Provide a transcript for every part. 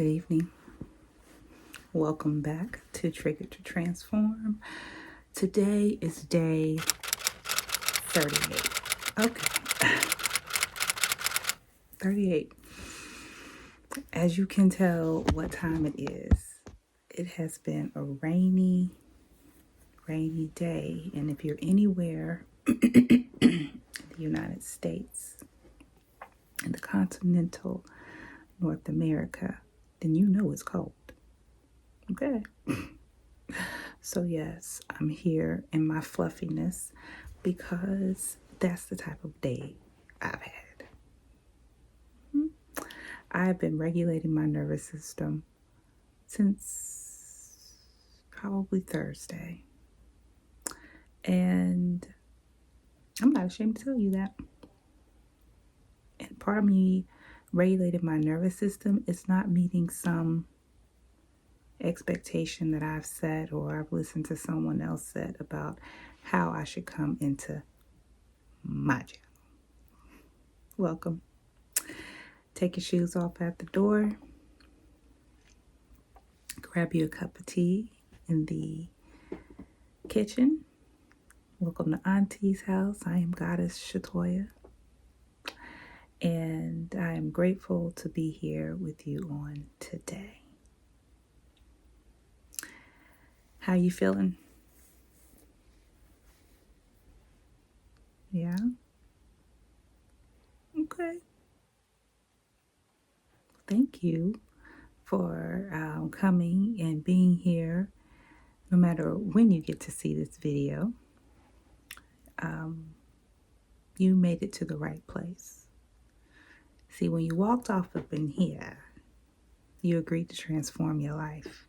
Good evening. Welcome back to Triggered to Transform. Today is day 38. Okay. 38. As you can tell what time it is, it has been a rainy day. And if you're anywhere in the United States, in the continental North America, then you know it's cold. Okay. So yes, I'm here in my fluffiness because that's the type of day I've had. I've been regulating my nervous system since probably Thursday. And I'm not ashamed to tell you that. And part of me regulating my nervous system is not meeting some expectation that I've set or I've listened to someone else set about how I should come into my channel. Welcome. Take your shoes off at the door. Grab you a cup of tea in the kitchen. Welcome to Auntie's house. I am Goddess Shatoya. And I am grateful to be here with you on today. How you feeling? Yeah? Okay. Thank you for coming and being here. No matter when you get to see this video, you made it to the right place. See, when you walked off up in here, you agreed to transform your life,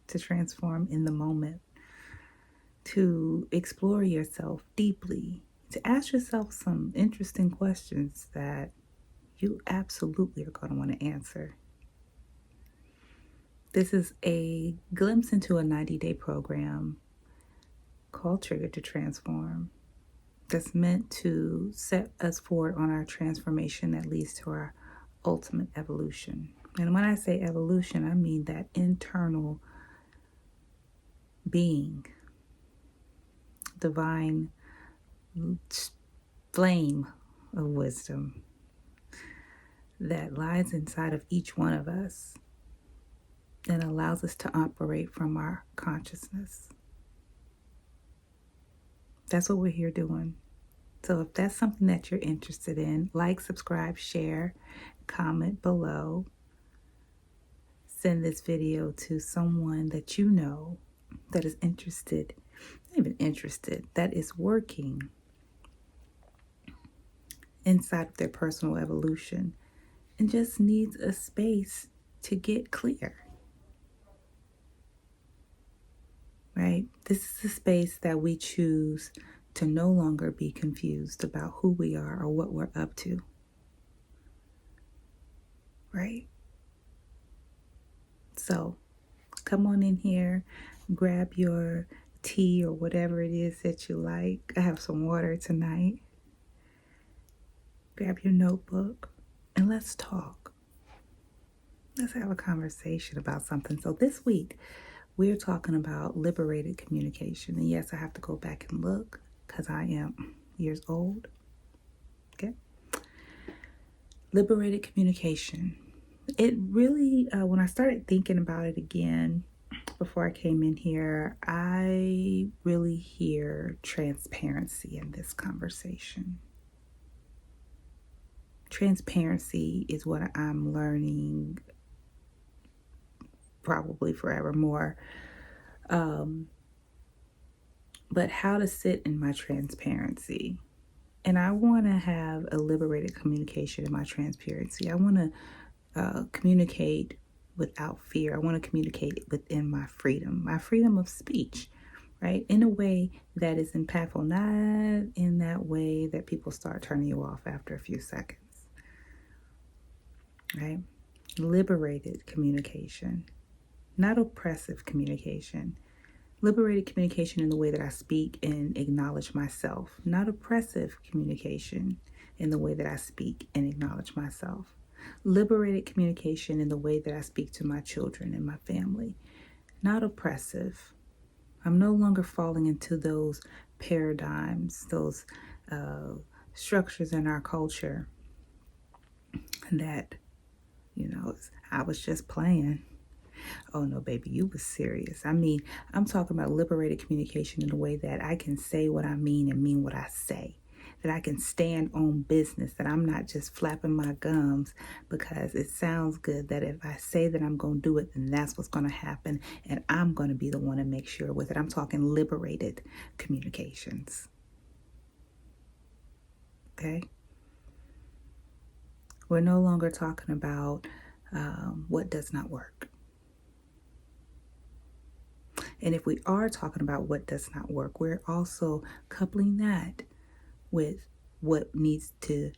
to transform in the moment, to explore yourself deeply, to ask yourself some interesting questions that you absolutely are going to want to answer. This is a glimpse into a 90-day program called Triggered to Transform that's meant to set us forward on our transformation that leads to our ultimate evolution. And when I say evolution, I mean that internal being, divine flame of wisdom that lies inside of each one of us and allows us to operate from our consciousness. That's what we're here doing. So if that's something that you're interested in, like, subscribe, share, comment below. Send this video to someone that you know that is interested, not even interested, that is working inside of their personal evolution and just needs a space to get clear. Right? This is a space that we choose to no longer be confused about who we are or what we're up to. Right? So come on in here, grab your tea or whatever it is that you like. I have some water tonight. Grab your notebook and let's talk. Let's have a conversation about something. So this week, we're talking about liberated communication. And yes, I have to go back and look because I am years old. Okay. Liberated communication. It really, when I started thinking about it again before I came in here, I really hear transparency in this conversation. Transparency is what I'm learning probably forevermore. But how to sit in my transparency. And I want to have a liberated communication in my transparency. I want to communicate without fear. I want to communicate within my freedom of speech, right? In a way that is impactful, not in that way that people start turning you off after a few seconds, right? Liberated communication, not oppressive communication. Liberated communication in the way that I speak and acknowledge myself, not oppressive communication in the way that I speak and acknowledge myself. Liberated communication in the way that I speak to my children and my family. Not oppressive. I'm no longer falling into those paradigms, those uh, structures in our culture that, I was just playing. Oh no, baby, you was serious. I mean, I'm talking about liberated communication in a way that I can say what I mean and mean what I say. That I can stand on business, that I'm not just flapping my gums because it sounds good, that if I say that I'm going to do it, then that's what's going to happen. And I'm going to be the one to make sure with it. I'm talking liberated communications. Okay? We're no longer talking about what does not work. And if we are talking about what does not work, we're also coupling that with what needs to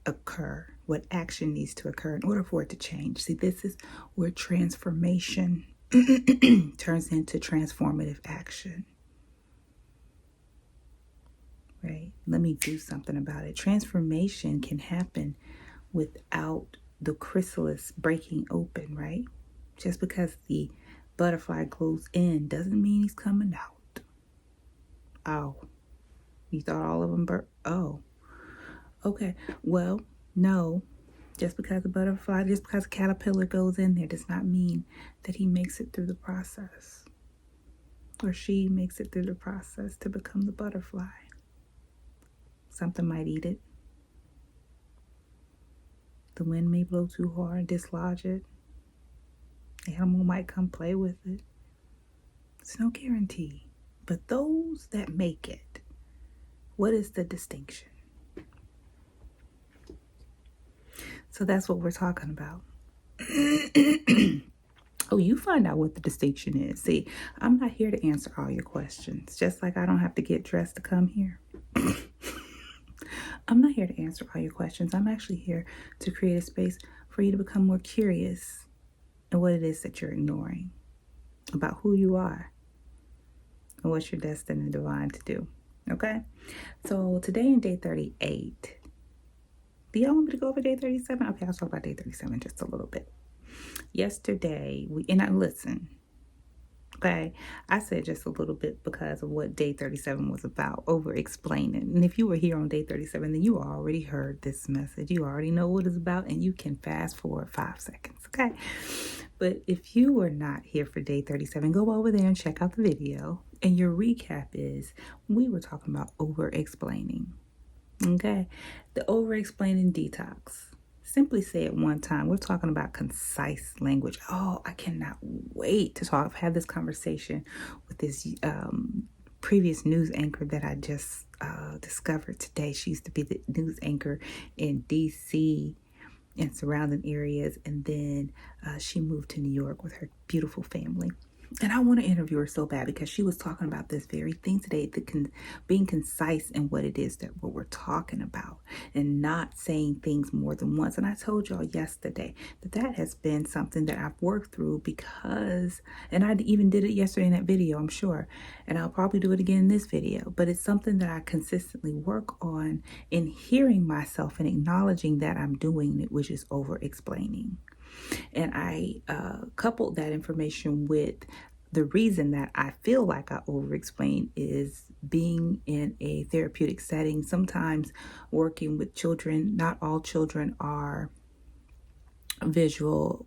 occur, what action needs to occur in order for it to change. See, this is where transformation turns into transformative action. Right? Let me do something about it. Transformation can happen without the chrysalis breaking open, right? Just because the butterfly goes in doesn't mean he's coming out. Oh, you thought all of them oh, okay. Well, no. Just because a caterpillar goes in there does not mean that he makes it through the process or she makes it through the process to become the butterfly. Something might eat it. The wind may blow too hard and dislodge it. The animal might come play with it. It's no guarantee. But those that make it, what is the distinction? So that's what we're talking about. Oh, you find out what the distinction is. See, I'm not here to answer all your questions, just like I don't have to get dressed to come here. I'm not here to answer all your questions. I'm actually here to create a space for you to become more curious in what it is that you're ignoring about who you are and what you're destined and divine to do. Okay? So today in day 38, do y'all want me to go over day 37? Okay, I'll talk about day 37 just a little bit. Yesterday, listen, okay, I said just a little bit because of what day 37 was about, over explaining. And if you were here on day 37, then you already heard this message. You already know what it's about, and you can fast forward 5 seconds, okay? But if you were not here for day 37, go over there and check out the video. And your recap is, we were talking about over explaining, okay? The over explaining detox. Simply say it one time. We're talking about concise language. Oh, I cannot wait to talk. I've had this conversation with this previous news anchor that I just discovered today. She used to be the news anchor in DC and surrounding areas. And then she moved to New York with her beautiful family. And I want to interview her so bad because she was talking about this very thing today, being concise in what it is that what we're talking about and not saying things more than once. And I told y'all yesterday that has been something that I've worked through because, and I even did it yesterday in that video, I'm sure, and I'll probably do it again in this video, but it's something that I consistently work on in hearing myself and acknowledging that I'm doing it, which is over explaining. And I coupled that information with the reason that I feel like I over-explain is being in a therapeutic setting, sometimes working with children. Not all children are visual,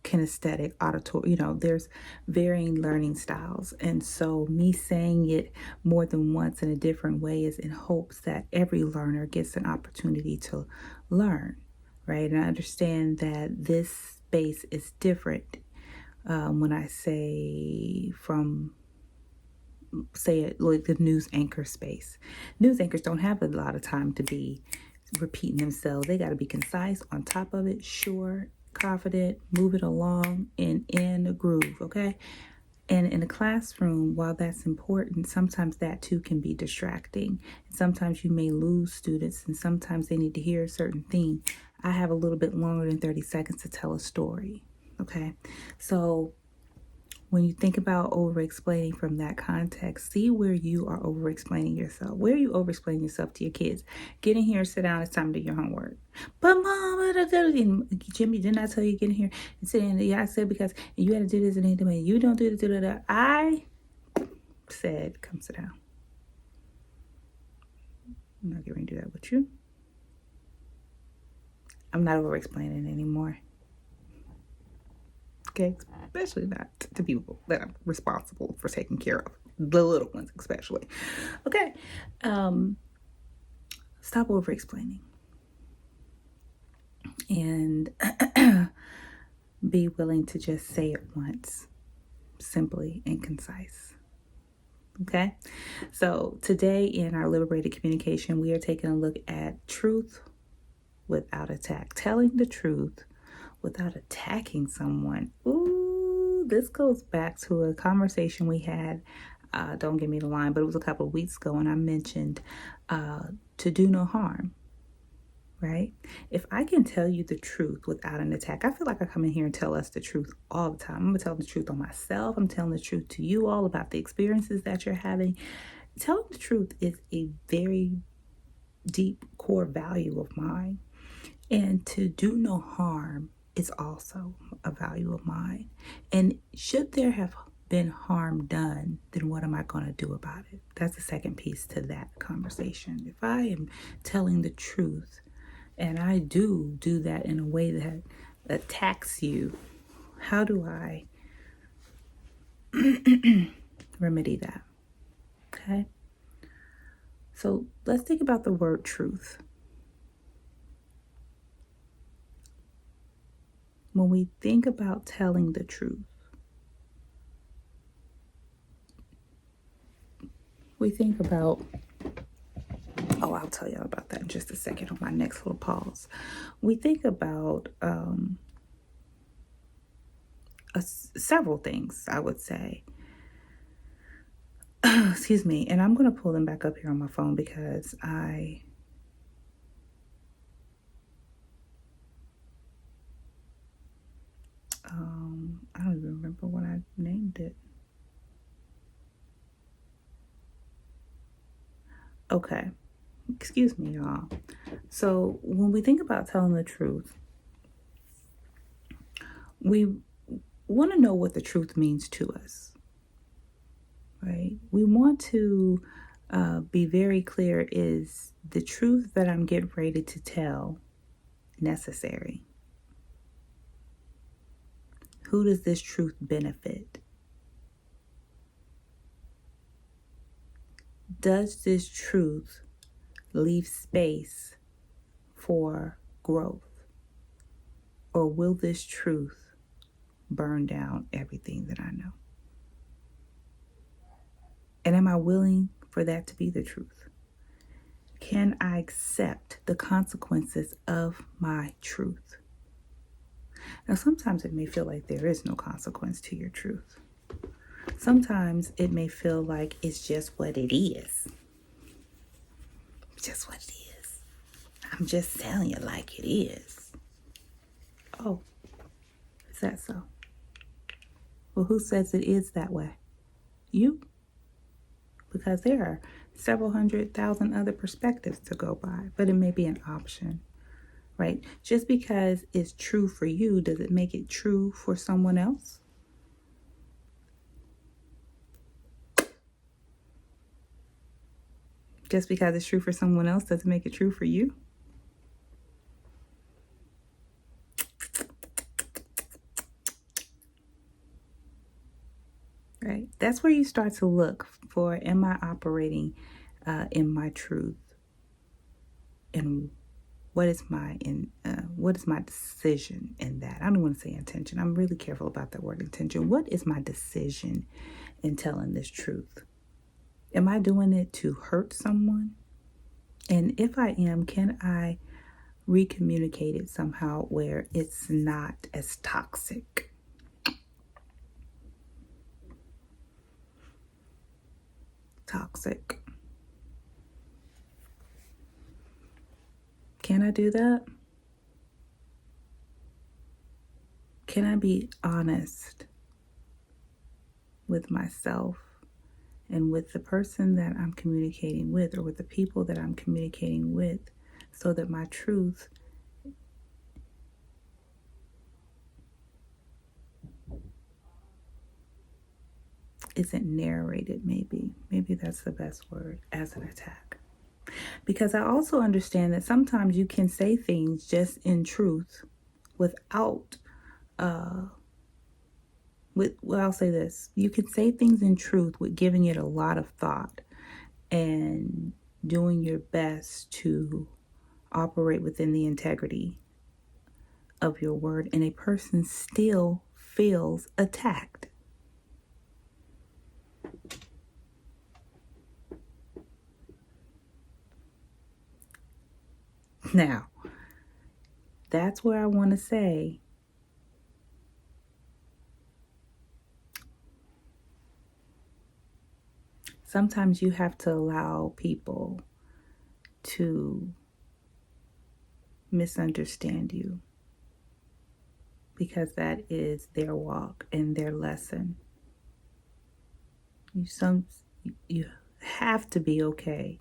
kinesthetic, auditory. There's varying learning styles. And so me saying it more than once in a different way is in hopes that every learner gets an opportunity to learn. Right. And I understand that this space is different when I say it like the news anchor space. News anchors don't have a lot of time to be repeating themselves. They got to be concise, on top of it, sure, confident, move it along and in a groove. Okay. And in the classroom, while that's important, sometimes that too can be distracting. Sometimes you may lose students and sometimes they need to hear a certain thing. I have a little bit longer than 30 seconds to tell a story. Okay. So when you think about over-explaining from that context, see where you are over-explaining yourself. Where are you over-explaining yourself to your kids? Get in here, sit down, it's time to do your homework. But mom, Jimmy, didn't I tell you get in here and sit in? Yeah, I said because you had to do this and anyway, you don't do this. I said, come sit down. I'm not going to do that with you. I'm not over-explaining anymore. Okay, especially not to people that I'm responsible for taking care of, the little ones especially. Okay, stop over explaining and be willing to just say it once, simply and concise. Okay, so today in our Liberated Communication, we are taking a look at truth without attack, telling the truth without attacking someone. Ooh, this goes back to a conversation we had. Don't give me the line, but it was a couple of weeks ago, and I mentioned to do no harm, right? If I can tell you the truth without an attack, I feel like I come in here and tell us the truth all the time. I'm going to tell the truth on myself. I'm telling the truth to you all about the experiences that you're having. Telling the truth is a very deep core value of mine. And to do no harm is also a value of mine. And should there have been harm done, then what am I going to do about it? That's the second piece to that conversation. If I am telling the truth and I do that in a way that attacks you, how do I remedy that? Okay. So let's think about the word truth. When we think about telling the truth, we think about, I'll tell y'all about that in just a second on my next little pause. We think about several things, I would say. Excuse me. And I'm going to pull them back up here on my phone because I don't even remember what I named it. Okay. Excuse me, y'all. So when we think about telling the truth, we want to know what the truth means to us, right? We want to be very clear, is the truth that I'm getting ready to tell necessary? Who does this truth benefit? Does this truth leave space for growth? Or will this truth burn down everything that I know? And am I willing for that to be the truth? Can I accept the consequences of my truth? Now, sometimes it may feel like there is no consequence to your truth. Sometimes it may feel like it's just what it is. Just what it is. I'm just telling you like it is. Oh, is that so? Well, who says it is that way? You? Because there are several 100,000 other perspectives to go by, but it may be an option, right? Just because it's true for you, does it make it true for someone else? Just because it's true for someone else doesn't make it true for you? Right? That's where you start to look for, am I operating in my truth? And what is my decision in that? I don't want to say intention. I'm really careful about that word intention. What is my decision in telling this truth? Am I doing it to hurt someone? And if I am, can I recommunicate it somehow where it's not as toxic? Can I do that? Can I be honest with myself and with the person that I'm communicating with, or with the people that I'm communicating with, so that my truth isn't narrated, maybe that's the best word, as an attack. Because I also understand that sometimes you can say things just in truth without well, I'll say this: you can say things in truth with giving it a lot of thought and doing your best to operate within the integrity of your word, and a person still feels attacked. Now, that's where I want to say, sometimes you have to allow people to misunderstand you, because that is their walk and their lesson. You have to be okay.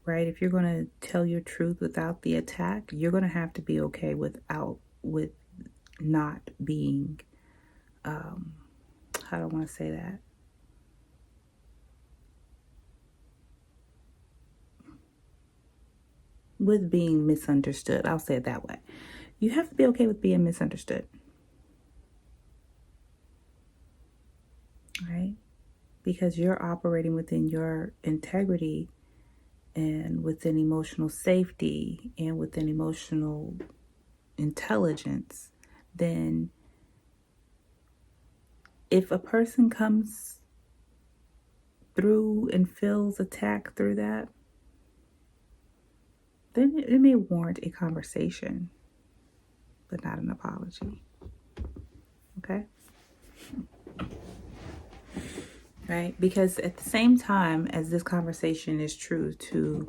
Right? If you're going to tell your truth without the attack, you're going to have to be okay with not being, how do I want to say that? With being misunderstood. I'll say it that way. You have to be okay with being misunderstood. Right? Because you're operating within your integrity and within emotional safety and within emotional intelligence. Then if a person comes through and feels attacked through that, then it may warrant a conversation, but not an apology. Okay? Right? Because at the same time as this conversation is true to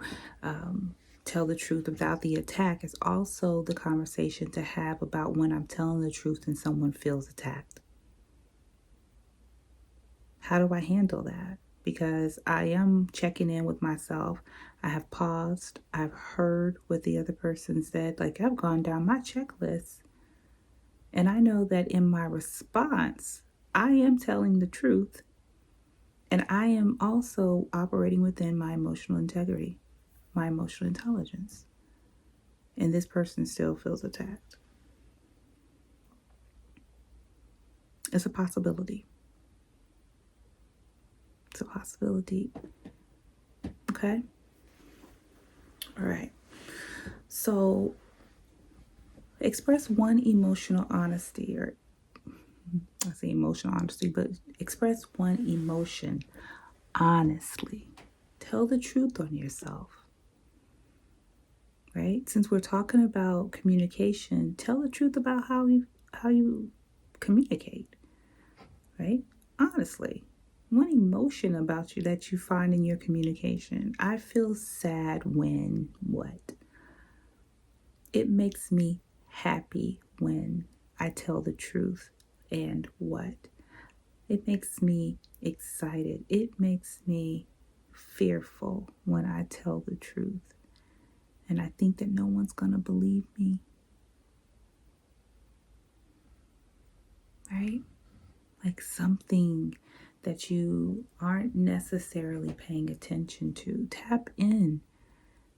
tell the truth without the attack, is also the conversation to have about when I'm telling the truth and someone feels attacked. How do I handle that? Because I am checking in with myself. I have paused. I've heard what the other person said. Like, I've gone down my checklist. And I know that in my response, I am telling the truth. And I am also operating within my emotional integrity, my emotional intelligence. And this person still feels attacked. It's a possibility. It's a possibility. Okay? All right. So express one emotional honesty, or I say emotional honesty, but express one emotion honestly. Tell the truth on yourself. Right? Since we're talking about communication, tell the truth about how you communicate. Right? Honestly. One emotion about you that you find in your communication. I feel sad when what? It makes me happy when I tell the truth, and what? It makes me excited. It makes me fearful when I tell the truth. And I think that no one's going to believe me. Right? Like something that you aren't necessarily paying attention to. Tap in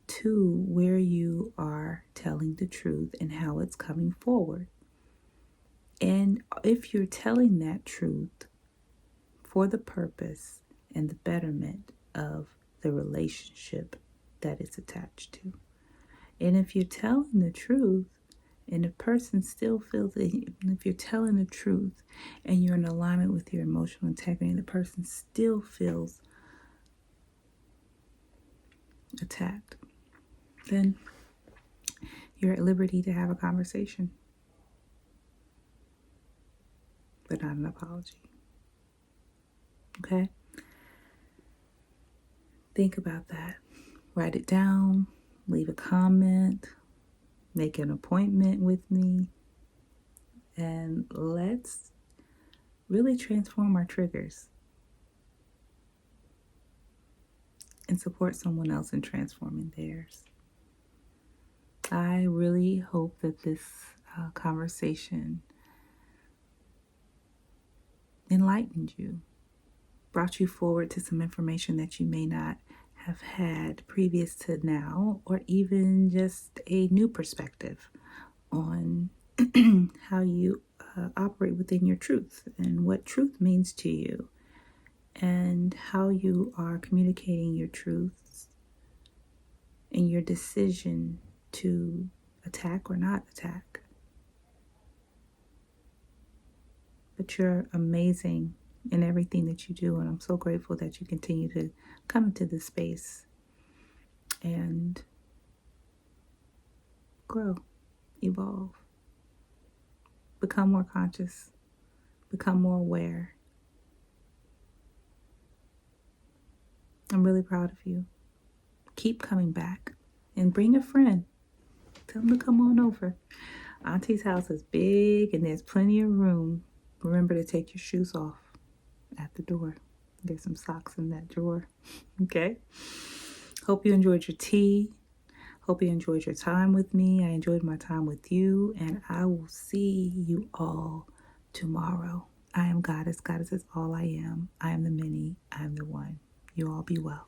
to where you are telling the truth and how it's coming forward. And if you're telling that truth for the purpose and the betterment of the relationship that it's attached to. And if you're telling the truth and the person still feels it, if you're telling the truth and you're in alignment with your emotional integrity and the person still feels attacked, then you're at liberty to have a conversation, but not an apology. Okay? Think about that. Write it down, leave a comment, make an appointment with me, and let's really transform our triggers and support someone else in transforming theirs. I really hope that this conversation enlightened you, brought you forward to some information that you may not have had previous to now, or even just a new perspective on how you operate within your truth and what truth means to you, and how you are communicating your truths and your decision to attack or not attack. But you're amazing in everything that you do, and I'm so grateful that you continue to come into this space and grow, evolve, become more conscious, become more aware. I'm really proud of you. Keep coming back and bring a friend. Tell them to come on over. Auntie's house is big and there's plenty of room. Remember to take your shoes off at the door. There's some socks in that drawer. Okay? Hope you enjoyed your tea. Hope you enjoyed your time with me. I enjoyed my time with you, and I will see you all tomorrow. I am Goddess. Goddess is all I am. I am the many. I am the one. You all be well.